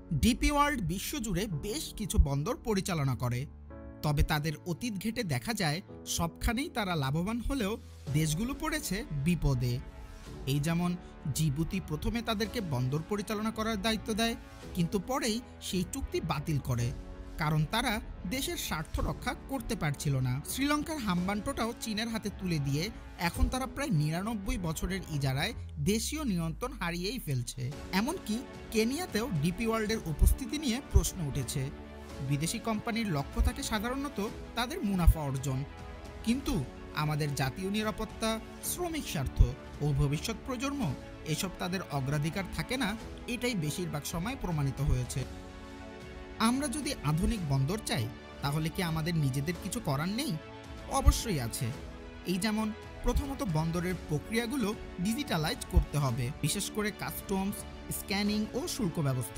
DP world বিশ্বজুড়ে বেশ কিছু বন্দর পরিচালনা করে, তবে তাদের অতীত ঘেঁটে দেখা যায় সবখানেই তারা লাভবান হলেও দেশগুলো পড়েছে বিপদে। এই যেমন জিবুতি প্রথমে তাদেরকে বন্দর পরিচালনা করার দায়িত্ব দেয়, কিন্তু পরেই সেই চুক্তি বাতিল করে, কারণ তারা দেশের স্বার্থ রক্ষা করতে পারছিল না। শ্রীলঙ্কার হাম্বানটোটাও চীনের হাতে তুলে দিয়ে এখন তারা প্রায় ৯৯ বছরের ইজারায় দেশীয় নিয়ন্ত্রণ হারিয়েই ফেলছে। এমনকি কেনিয়াতেও ডিপি ওয়ার্ল্ডের উপস্থিতি নিয়ে প্রশ্ন উঠেছে। বিদেশি কোম্পানির লক্ষ্য থাকে সাধারণত তাদের মুনাফা অর্জন, কিন্তু আমাদের জাতীয় নিরাপত্তা, শ্রমিক স্বার্থ ও ভবিষ্যৎ প্রজন্ম এসব তাদের অগ্রাধিকার থাকে না, এটাই বেশিরভাগ সময় প্রমাণিত হয়েছে। আমরা যদি আধুনিক বন্দর চাই, তাহলে কি আমাদের নিজেদের কিছু করার নেই? অবশ্যই আছে। এই যেমন প্রথমত বন্দরের প্রক্রিয়াগুলো ডিজিটালাইজ করতে হবে, বিশেষ করে কাস্টমস, স্ক্যানিং ও শুল্ক ব্যবস্থা।